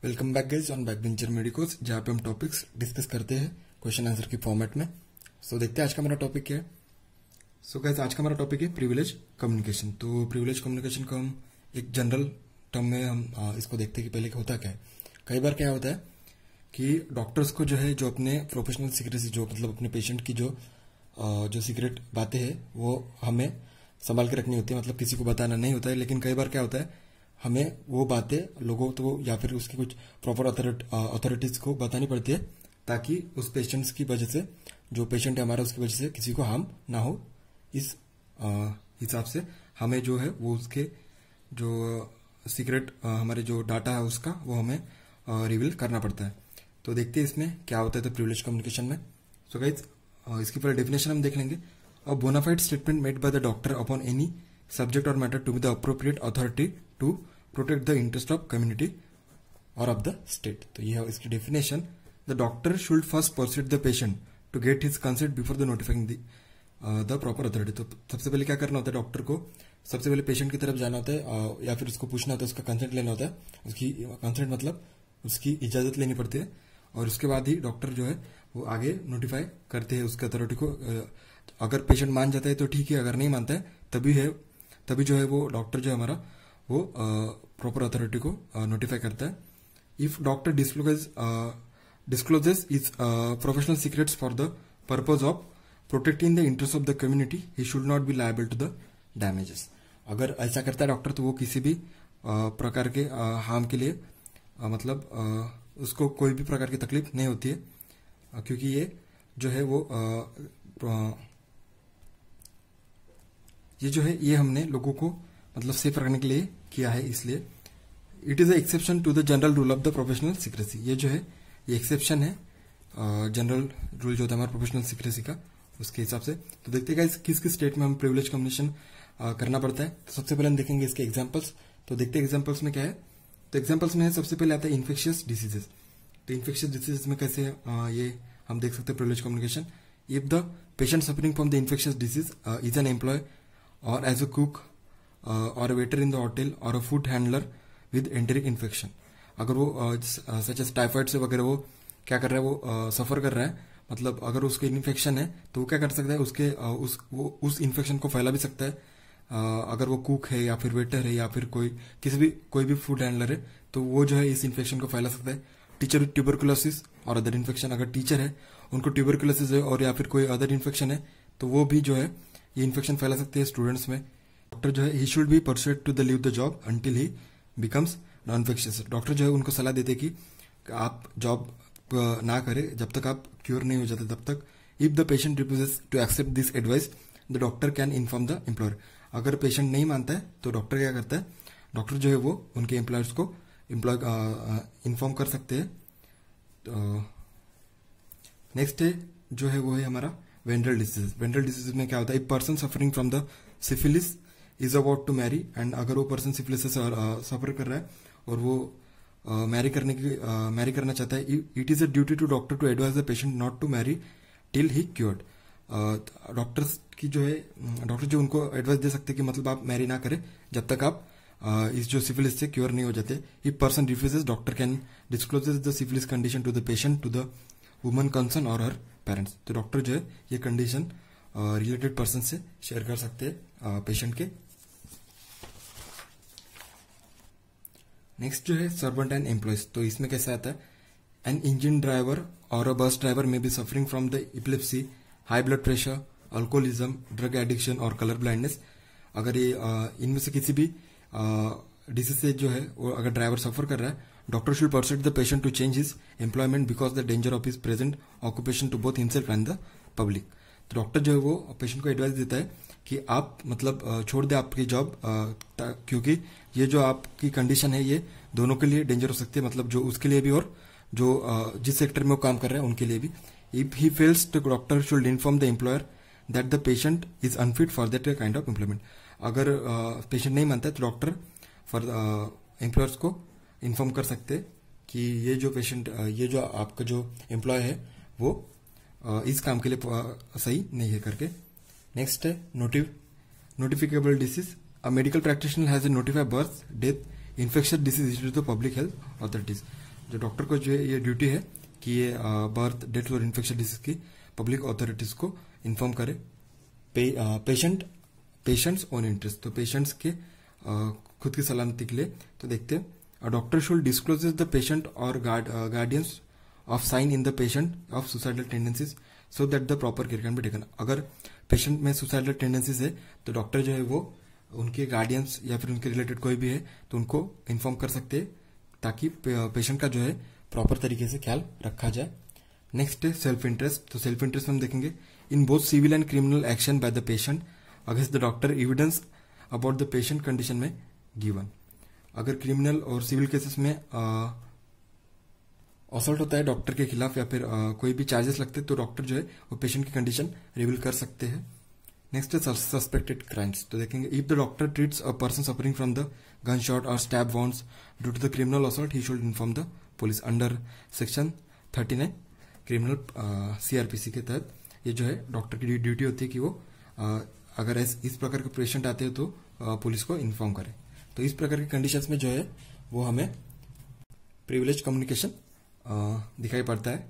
Welcome back guys on backbencher medicos, जहाँ पे हम टॉपिक्स डिस्कस करते हैं क्वेश्चन आंसर की फॉर्मेट में। देखते हैं आज का हमारा टॉपिक क्या है। गाइस आज का हमारा टॉपिक है प्रिविलेज कम्युनिकेशन। तो प्रिविलेज कम्युनिकेशन को हम एक जनरल टर्म में हम इसको देखते हैं कि पहले होता क्या है। कई बार क्या होता है कि डॉक्टर्स को जो है जो अपने प्रोफेशनल सीक्रेसी जो मतलब अपने पेशेंट की जो सीक्रेट बातें हैं वो हमें संभाल के रखनी होती है, मतलब किसी को बताना नहीं होता है। लेकिन कई बार क्या होता है हमें वो बातें लोगों तो या फिर उसकी कुछ प्रॉपर अथॉरिटीज को बतानी पड़ती है, ताकि उस पेशेंट्स की वजह से जो पेशेंट है हमारा उसकी वजह से किसी को हार्म ना हो। इस हिसाब से हमें जो है वो उसके जो सीक्रेट हमारे जो डाटा है उसका वो हमें रिवील करना पड़ता है। तो देखते हैं इसमें क्या होता है तो प्रिविलेज कम्युनिकेशन में। गाइस इसकी पहले डेफिनेशन हम देख लेंगे। A bona fide statement made by the doctor upon any subject or matter to be the appropriate authority to protect the interest of community or of the state। तो ये है इसकी definition. The doctor should first persuade the patient to get his consent before the notifying the proper authority. तो सबसे पहले क्या करना होता है डॉक्टर को, सबसे पहले पेशेंट की तरफ जाना होता है या फिर उसको पूछना होता है, उसका कंसेंट लेना होता है। उसकी कंसेंट मतलब उसकी इजाजत लेनी पड़ती है, और उसके बाद ही डॉक्टर जो है वो आगे नोटिफाई करते हैं उसके अथॉरिटी को। अगर पेशेंट मान जाता है तो ठीक है, अगर नहीं मानता है तभी जो है वो डॉक्टर जो है हमारा वो प्रॉपर अथॉरिटी को नोटिफाई करता है। If doctor discloses is professional secrets for the purpose of protecting the interest of the community, he should not be liable to the damages. अगर ऐसा करता है डॉक्टर तो वो किसी भी प्रकार के हार्म के लिए मतलब उसको कोई भी प्रकार की तकलीफ नहीं होती है, क्योंकि ये जो है वो ये हमने लोगों को मतलब सेफ रखने के लिए किया है, इसलिए it is a exception to the general rule of the professional secrecy. ये जो है ये एक्सेप्शन है जनरल रूल जो होता है हमारा प्रोफेशनल सीक्रेसी का, उसके हिसाब से। तो देखते हैं किस किस स्टेट में हम प्रिविलेज कम्युनिकेशन करना पड़ता है। तो सबसे पहले हम देखेंगे इसके एग्जाम्पल्स। तो देखते हैं एग्जाम्पल्स में क्या है। तो एग्जाम्पल्स में सबसे पहले आता है इन्फेक्शियस डिसीजेस। तो इन्फेक्शियस डिसीजेस में कैसे ये हम देख सकते हैं privilege communication. If the patient suffering from the infectious disease is an employ or as a cook or a waiter in the hotel or a food handler with enteric infection, अगर वो such as typhoid से वगैरह वो क्या कर रहा है वो सफर कर रहा है, मतलब अगर उसके इन्फेक्शन है तो वो क्या कर सकता है उसके उस इन्फेक्शन को फैला भी सकता है। अगर वो कुक है या फिर वेटर है या फिर कोई भी फूड हैंडलर है तो वो जो है इस इन्फेक्शन को फैला सकता है। टीचर विथ ट्यूबरकुलोसिस और अदर इन्फेक्शन, अगर टीचर है उनको ट्यूबरकुलोसिस है और या फिर कोई अदर इन्फेक्शन है तो वो भी जो है ये इन्फेक्शन फैला सकते हैं स्टूडेंट्स में। डॉक्टर जो है ही should be persuade to the leave the job until he becomes non infectious. Doctor जो है उनको सलाह देते कि आप जॉब ना करें जब तक आप क्योर नहीं हो जाते तब तक। If the patient refuses to accept this advice the doctor can inform the employer. अगर पेशेंट नहीं मानता है तो डॉक्टर क्या करता है, डॉक्टर जो है वो उनके एम्प्लॉयर्स को इन्फॉर्म कर सकते हैं। नेक्स्ट है जो है वो है हमारा वेंड्रल डिसीज। वेंड्रल डिसीज में क्या होता है, एक person suffering from the syphilis is about to marry, and अगर वो पर्सन सिफिलिस से सफर कर रहा है और वो मैरी करना चाहता है, it is a duty to doctor to advise the patient not to marry till he cured. Doctors की जो है डॉक्टर जो उनको एडवाइस दे सकते हैं कि मतलब आप मैरी ना करें जब तक आप इस जो सिफिलिस से क्योर नहीं हो जाते। If person refuses doctor can discloses the syphilis condition to the patient to the woman concern और हर पेरेंट्स। तो डॉक्टर जो है ये कंडीशन रिलेटेड पर्सन से शेयर कर सकते हैं पेशेंट के। नेक्स्ट जो है सर्वेंट एंड एम्प्लॉयज। तो इसमें कैसा आता है, एन इंजन ड्राइवर और अ बस ड्राइवर में be suffering from the epilepsy, high blood pressure, alcoholism, drug addiction और कलर ब्लाइंडनेस। अगर ये इनमें से किसी भी डिसीज से जो है वो अगर ड्राइवर सफर कर रहा है, doctor should persuade the patient to change his employment because the danger of his present occupation to both himself and the public. तो डॉक्टर जो है वो पेशेंट को एडवाइस देता है कि आप मतलब छोड़ दे आपकी जॉब, क्योंकि ये जो आपकी कंडीशन है ये दोनों के लिए डेंजर हो सकती है, मतलब जो उसके लिए भी और जो जिस सेक्टर में वो काम कर रहे हैं उनके लिए भी। If he fails the doctor should inform the employer that the patient is unfit for that kind of employment. अगर पेशेंट नहीं मानता है तो डॉक्टर फॉर एम्प्लॉयर्स को इन्फॉर्म कर सकते हैं कि ये जो आपका जो एम्प्लॉय है वो इस काम के लिए सही नहीं है करके। नेक्स्ट है notifiable disease. A medical practitioner has a notify birth, death, infectious disease issued to the public health authorities। जो डॉक्टर को जो है ये ड्यूटी है कि ये बर्थ, डेथ और इन्फेक्शन डिजीज की पब्लिक अथॉरिटीज को इन्फॉर्म करे। पेशेंट्स ओन इंटरेस्ट, तो पेशेंट्स के खुद की सलामती के लिए। तो देखते हैं, doctor should disclose the patient और guardians of sign in the patient of suicidal tendencies so that the proper care can be taken. अगर पेशेंट में सुसाइडल टेंडेंसीज है तो डॉक्टर जो है वो उनके गार्डियंस या फिर उनके रिलेटेड कोई भी है तो उनको इन्फॉर्म कर सकते हैं ताकि पेशेंट का जो है प्रॉपर तरीके से ख्याल रखा जाए। नेक्स्ट है सेल्फ इंटरेस्ट। तो सेल्फ इंटरेस्ट में हम देखेंगे in both civil and criminal action by the patient against the doctor evidence about the patient condition में गिवन। अगर क्रिमिनल और सिविल केसेस में असॉल्ट होता है डॉक्टर के खिलाफ या फिर कोई भी चार्जेस लगते हैं तो डॉक्टर जो है वो पेशेंट की कंडीशन रिवील कर सकते हैं। नेक्स्ट है सस्पेक्टेड क्राइम्स। तो देखेंगे if the doctor treats a person suffering from the gunshot और stab wounds due to the criminal assault he should inform the police under section 39 criminal CRPC के तहत। ये जो है डॉक्टर की ड्यूटी होती है कि वो अगर इस प्रकार के पेशेंट आते हैं तो पुलिस को इन्फॉर्म करे। तो इस प्रकार के कंडीशंस में जो है वो हमें प्रिविलेज कम्युनिकेशन दिखाई पड़ता है।